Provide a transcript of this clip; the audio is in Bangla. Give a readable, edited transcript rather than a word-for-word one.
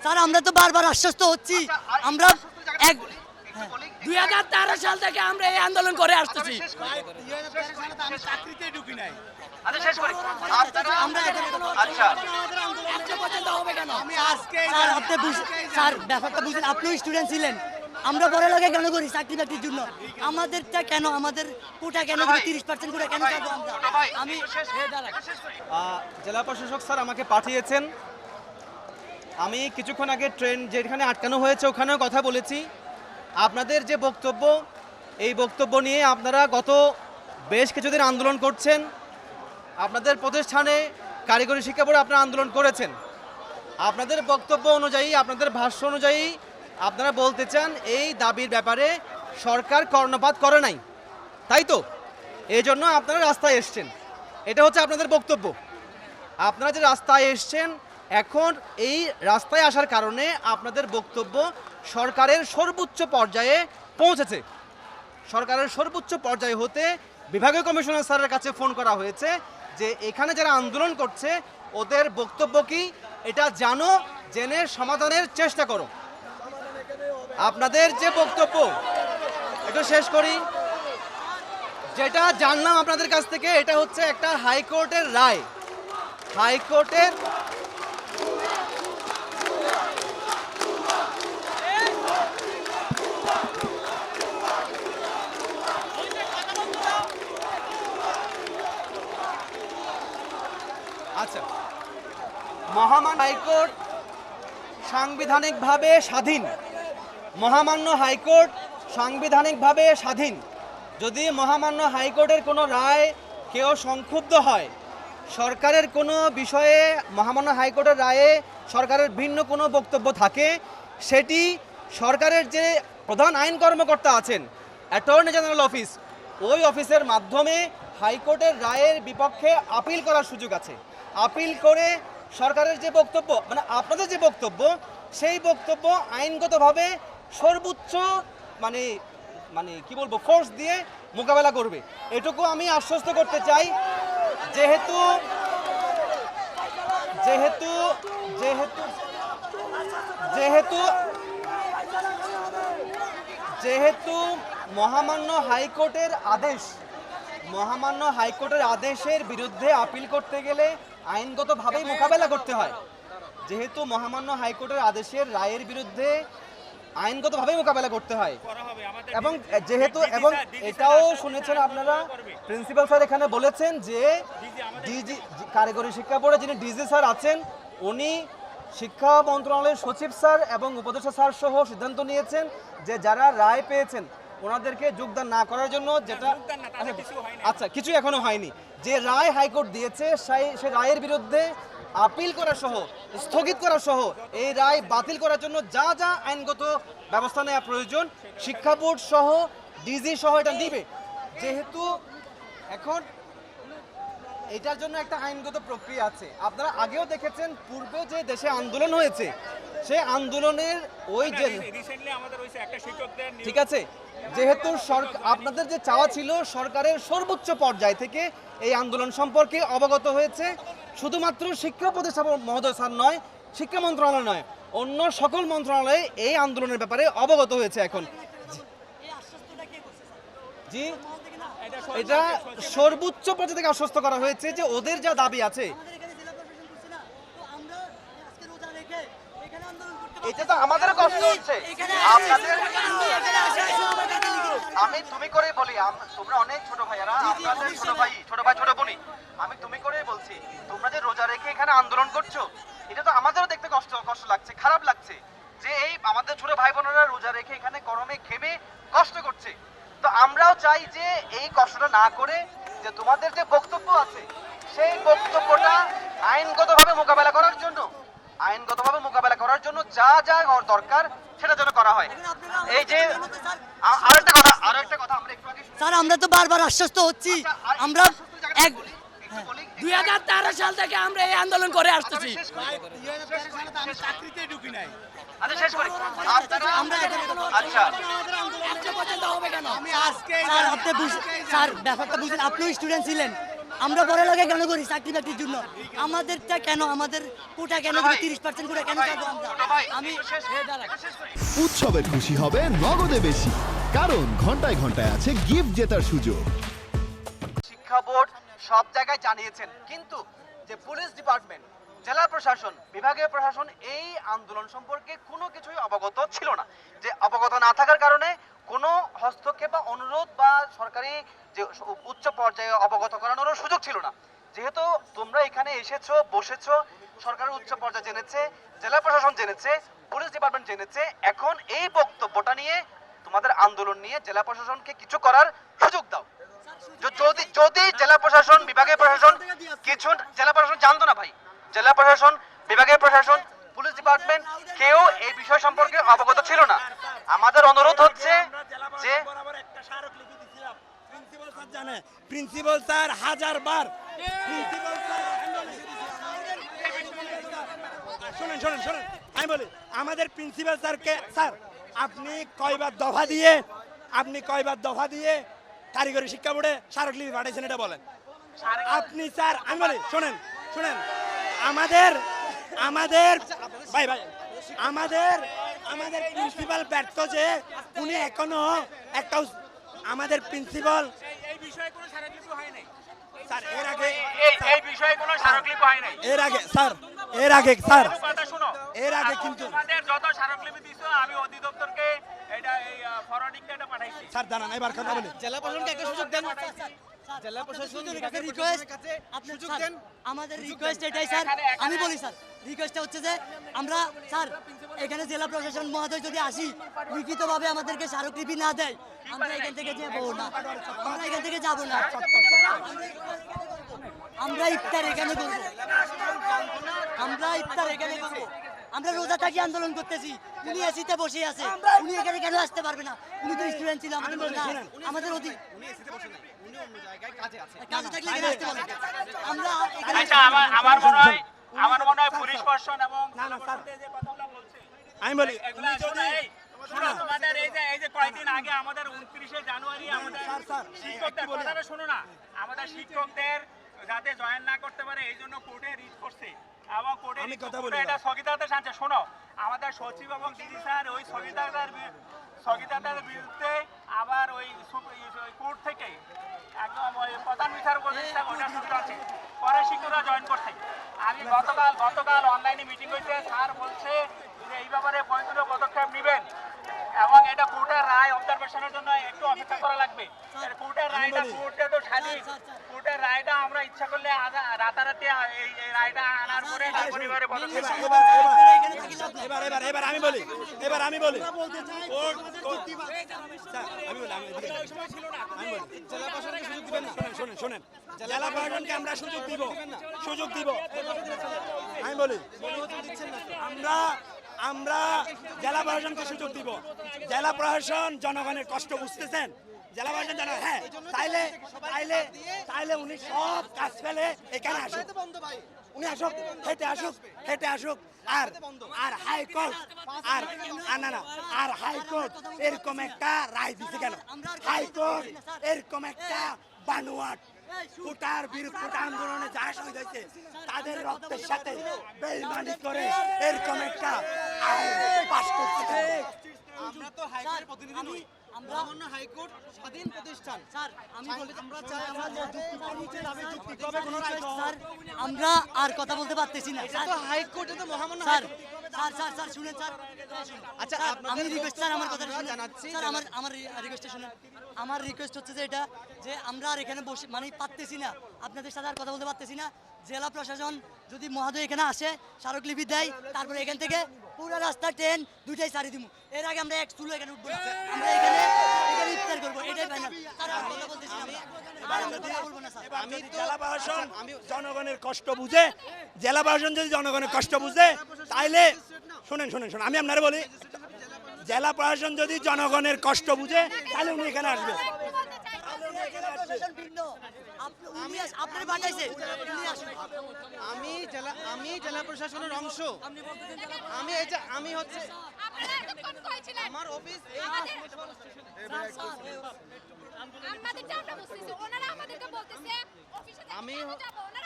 স্যার আমরা তো বারবার আশ্বস্ত হচ্ছি, আমরা 2013 সাল থেকে আমরা এই আন্দোলন করে আসতেছি। স্যার ব্যাপারটা বুঝলেন, আপনিও স্টুডেন্ট ছিলেন, আমরা পড়ালেখা কেন করি? চাকরি বাকরির জন্য। আমাদেরটা কেন, আমাদের কোটা কেন 30% কোটা কেন পাবো আমরা? আমি জেলা প্রশাসক স্যার আমাকে পাঠিয়েছেন। আমি কিছুক্ষণ আগে ট্রেন যেখানে আটকানো হয়েছে ওখানেও কথা বলেছি। আপনাদের যে বক্তব্য, এই বক্তব্য নিয়ে আপনারা গত বেশ কিছুদিন আন্দোলন করছেন। আপনাদের প্রতিষ্ঠানে কারিগরি শিক্ষা বোর্ডে আপনারা আন্দোলন করেছেন। আপনাদের বক্তব্য অনুযায়ী, আপনাদের ভাষ্য অনুযায়ী আপনারা বলতে চান এই দাবির ব্যাপারে সরকার কর্ণপাত করে নাই, তাই তো? এই জন্য আপনারা রাস্তায় এসছেন, এটা হচ্ছে আপনাদের বক্তব্য। আপনারা যে রাস্তায় এসছেন, এখন এই রাস্তায় আসার কারণে আপনাদের বক্তব্য সরকারের সর্বোচ্চ পর্যায়ে পৌঁছেছে। সরকারের সর্বোচ্চ পর্যায়ে হতে বিভাগীয় কমিশনার স্যারের কাছে ফোন করা হয়েছে যে এখানে যারা আন্দোলন করছে ওদের বক্তব্য কি এটা জানো, জেনে সমাধানের চেষ্টা করো। আপনাদের যে বক্তব্য, এটা শেষ করি। যেটা জানলাম আপনাদের কাছ থেকে, এটা হচ্ছে একটা হাইকোর্টের রায়। হাইকোর্টের আচ্ছা, মহামান্য হাইকোর্ট সাংবিধানিকভাবে স্বাধীন। মহামান্য হাইকোর্ট সাংবিধানিকভাবে স্বাধীন। যদি মহামান্য হাইকোর্টের কোনো রায় কেউ সংক্ষুব্ধ হয়, সরকারের কোনো বিষয়ে মহামান্য হাইকোর্টের রায়ে সরকারের ভিন্ন কোনো বক্তব্য থাকে, সেটি সরকারের যে প্রধান আইন কর্মকর্তা আছেন, অ্যাটর্নি জেনারেল অফিস, ওই অফিসের মাধ্যমে হাইকোর্টের রায়ের বিপক্ষে আপিল করার সুযোগ আছে। আপিল করে সরকারের যে বক্তব্য, মানে আপনাদের যে বক্তব্য, সেই বক্তব্য আইনগতভাবে সর্বোচ্চ মানে মানে কি বলবো, ফোর্স দিয়ে মোকাবেলা করবে, এটুকু আমি আশ্বস্ত করতে চাই। যেহেতু যেহেতু যেহেতু যেহেতু যেহেতু মহামান্য হাইকোর্টের আদেশ, মহামান্য হাইকোর্টের আদেশের বিরুদ্ধে আপিল করতে গেলে আইনগতভাবেই মোকাবেলা করতে হয়। যেহেতু মহামান্য হাইকোর্টের আদেশের রায়ের বিরুদ্ধে আইনগতভাবেই মোকাবেলা করতে হয়, এবং যেহেতু এবং এটাও শুনেছেন আপনারা, প্রিন্সিপাল স্যার এখানে বলেছেন যে ডিজি কারিগরি শিক্ষা বোর্ডে যিনি ডিজি স্যার আছেন, উনি শিক্ষা মন্ত্রণালয়ের সচিব স্যার এবং উপদেষ্টা স্যার সহ সিদ্ধান্ত নিয়েছেন যে যারা রায় পেয়েছেন ওনাদেরকে যোগদান না করার জন্য। যেটা আচ্ছা, কিছু এখনো হয়নি। যে রায় হাইকোর্ট দিয়েছে সে রায়ের বিরুদ্ধে আপিল করা সহ, স্থগিত করা সহ, এই রায় বাতিল করার জন্য যা যা আইনগত ব্যবস্থা নেওয়া প্রয়োজন, শিক্ষা বোর্ড সহ ডিজি সহ এটা নিবে। যেহেতু এখন এটার জন্য একটা আইনগত প্রক্রিয়া আছে। আপনারা আগেও দেখেছেন, পূর্বে যে দেশে আন্দোলন হয়েছে, সেই আন্দোলনের ওই যে ঠিক আছে, যেহেতু আপনাদের যে চাওয়া ছিল সরকারের সর্বোচ্চ পর্যায় থেকে এই আন্দোলন সম্পর্কে অবগত হয়েছে, শুধুমাত্র শিক্ষা উপদেষ্টা মহোদয় স্যার নয়, শিক্ষা মন্ত্রণালয় নয়, অন্য সকল মন্ত্রণালয়ে এই আন্দোলনের ব্যাপারে অবগত হয়েছে। এখন জি, এটা সর্বোচ্চ পর্যায়ে থেকে আশ্বস্ত করা হয়েছে যে ওদের যা দাবি আছে, এটা তো আমাদের কষ্ট হচ্ছে। আপনাদের আমি তুমি করে বলি, তোমরা অনেক ছোট ভাইয়ারা, আপনাদের ছোট ভাই ছোট বোনই, আমি তুমি করে বলছি, তোমরা যে রোজা রেখে এখানে আন্দোলন করছো, এটা তো আমাদেরও দেখতে কষ্ট লাগছে, খারাপ লাগছে যে এই আমাদের ছোট ভাই বোনেরা রোজা রেখে এখানে গরমে ঘেমে কষ্ট করছে। তো আমরাও চাই যে এই কষ্টটা না করে যে তোমাদের যে বক্তব্য আছে, সেই বক্তব্যটা আইনগতভাবে মোকাবেলা করার জন্য যা যা দরকার সেটা যেন করা হয়। এই যে আরেকটা কথা আমরা একটু আগে, স্যার আমরা তো বারবার আশ্বস্ত হচ্ছি, আমরা 2013 সাল থেকে আমরা এই আন্দোলন করে আসতেছি। স্যার ব্যাপারটা বুঝলেন, আপনিও স্টুডেন্ট ছিলেন, আমরা পড়ালেখা কেন করি চাকরি বাকরির জন্য আমাদেরটা কেন আমাদের কোটা কেন 30% কোটা কেন চাবো আমরা আমি উৎসবের খুশি হবে নগদে বেশি, কারণ ঘন্টায় ঘন্টায় আছে গিফট জেতার সুযোগ। শিক্ষা বোর্ড সব জায়গায় জানিয়েছেন, কিন্তু যে পুলিশ ডিপার্টমেন্ট, জেলা প্রশাসন, বিভাগীয় প্রশাসন এই আন্দোলন সম্পর্কে কোনো কিছুই অবগত ছিল না। যে অবগত না থাকার কারণে কোনো হস্তক্ষেপ বা অনুরোধ বা সরকারি যে উচ্চ পর্যায়ে অবগত করানোর সুযোগ ছিল না। যেহেতু তোমরা এখানে এসেছো, বসেছো, সরকারের উচ্চ পর্যায়ে জেনেছে, জেলা প্রশাসন জেনেছে, পুলিশ ডিপার্টমেন্ট জেনেছে, এখন এই বক্তব্যটা নিয়ে তোমাদের আন্দোলন নিয়ে জেলা প্রশাসনকে কিছু করার সুযোগ দাও। যদি যদি জেলা প্রশাসন, বিভাগীয় প্রশাসন কিছু, জেলা প্রশাসন জানতো না ভাই, জেলা প্রশাসন, বিভাগীয় প্রশাসন, পুলিশ ডিপার্টমেন্ট কেউ এই বিষয় সম্পর্কে অবগত ছিল না। আমাদের অনুরোধ হচ্ছে যে প্রিন্সিপাল স্যার হাজারবার শোনেন শোনেন শোনেন আমি বলি আমাদের প্রিন্সিপাল স্যারকে, স্যার আপনি কয়বার দফা দিয়ে কারিগরি শিক্ষা বোর্ডে স্মারকলিপি পাঠাইছেন এটা বলেন আপনি। স্যার আমি বলি শোনেন শোনেন আমাদের ভাই আমাদের প্রিন্সিপাল ব্যর্থ যে উনি এখনো একটা আমাদের প্রিন্সিপাল এই বিষয়ে কোনো স্মারকলিপি হয় নাই স্যার এর আগে এই বিষয়ে কোনো স্মারকলিপি হয় নাই এর আগে স্যার কথা শুনো এর আগে কিন্তু তোমাদের যত স্মারকলিপি দিছো আমি অধিদপ্তরকে এটা এই ফরওয়ার্ডিং এটা পাঠাইছি। স্যার দাঁড়ান এবার কথা বলি জেলা প্রশাসনকে একটা সুযোগ দেন, জেলা প্রশাসন আমাদের রিকোয়েস্ট এটাই স্যার, আমি বলি স্যার রিকোয়েস্টটা হচ্ছে যে আমরা স্যার এখানে জেলা প্রশাসন মহোদয় যদি আসি লিখিতভাবে আমাদেরকে স্মারকলিপি না দেয় আমরা এখান থেকে যাবো না, আমরা এখান থেকে যাবো না, আমরা ইফতার এখানে করবো, আমরা ইফতার এখানে করবো। আমরা রোজা থাকি আন্দোলন করতেছি, উনি এসিতে বসে আছে, উনি এখানে কেন আসতে পারবে না? উনি তো স্টুডেন্ট ছিল আমাদের না, আমাদের অধিক কাজে থাকলে এখানে আসতে পারবে। আমরা আচ্ছা আমার মনে হয় পুলিশ প্রশাসন এবং যে কথাগুলো বলছে আমি বলি এগুলো শুনো, শোনো তোমাদের এই যে কয়েকদিন আগে আমাদের 29শে জানুয়ারি আমাদের শিক্ষকদের কথাটা শোনো না, আমাদের শিক্ষকদের যাতে জয়েন না করতে পারে এই জন্য কোর্টে রিট করছে এবং কোর্টে এটা স্থগিতাদেশ আনছে। শোনো আমাদের সচিব এবং ডিডি স্যার ওই স্থগিতাদের বিরুদ্ধে আবার ওই কোর্ট থেকে একদম ওই প্রধান বিচারপতি ওটা সুবিধা আছে, পরে শিক্ষকরা জয়েন করছে। আমি গতকাল অনলাইনে মিটিং হয়েছে, স্যার বলছে যে এই ব্যাপারে প্রয়োজনীয় পদক্ষেপ নেবেন এবং এটা কোর্টের রায় অবজারভেশনের জন্য একটু অপেক্ষা করা লাগবে। কোর্টের রায়টা কোর্টে তো স্বাধীন, কোর্টের রায়টা আমরা ইচ্ছা করলে রাতারাতি এই রায়টা আনার পরে পরিবারে পদক্ষেপ এবার আমি বলি শোনেন জেলা প্রশাসনকে আমরা সুযোগ দিব আমি বলি আমরা জেলা প্রশাসনকে সুযোগ দিব। জেলা প্রশাসন জনগণের কষ্ট বুঝতেছেন, জেলা প্রশাসন জানা, হ্যাঁ তাইলে উনি সব কাজ ফেলে এখানে আসুক, উনি হেঁটে আসুক আর হাইকোর্ট আর হাইকোর্ট এরকম একটা রায় দিছে কেন? হাইকোর্ট এরকম একটা বানোয়াট কোটার বিরুদ্ধে কোটা আন্দোলনে যা শহীদ হয়েছে তাদের রক্তের সাথে বেইমানি করে এরকম একটা আইন পাস করছে। আমরা তো হাইকোর্টের প্রতিনিধি নই, আমরা হাইকোর্ট স্বাধীন প্রতিষ্ঠান। স্যার আমি আমরা চাই আমরা যুক্তিভাবে কোনো রায় স্যার আমরা আর কথা বলতে পারতেছি না এটা তো হাইকোর্টে তো মহামান্য স্যার স্যার শুনেন স্যার। আচ্ছা আমি রিকোয়েস্ট স্যার আমার কথা জানাচ্ছি স্যার আমার রিকোয়েস্টটা শুনুন। আমার রিকোয়েস্ট হচ্ছে যে এটা যে আমরা আর এখানে বসে মানে পারতেছি না, আপনাদের সাথে আর কথা বলতে পারতেছি না। জেলা প্রশাসন যদি মহোদয় এখানে আসে স্মারকলিপি দেয়, তারপরে এখান থেকে পুরো রাস্তা ট্রেন দুইটাই সারি দিব। এর আগে আমরা এক চুলো এখানে উঠবো না, আমরা এখানে ইফতার করবো, এটাই ফাইনাল। স্যার আর কথা বলতেছি না, আর আমরা কথা বলবো না স্যার। জেলা প্রশাসন জনগণের কষ্ট বুঝে, জেলা প্রশাসন যদি জনগণের কষ্ট বুঝে তাইলে শোনেন আমি আপনারা বলি, জেলা প্রশাসন যদি জনগণের কষ্ট বুঝে তাহলে উনি এখানে আসবে। আপনার পাঠাইছে উনি আসুন। আমি জেলা প্রশাসনের অংশ। আমি হচ্ছে আপনারা এতক্ষণ কই ছিলেন? আমার অফিস আমাদের যে আমরা বুঝতেছি ওনারা আমাদেরকে বলতেছে অফিসে আমি যাব ওনারা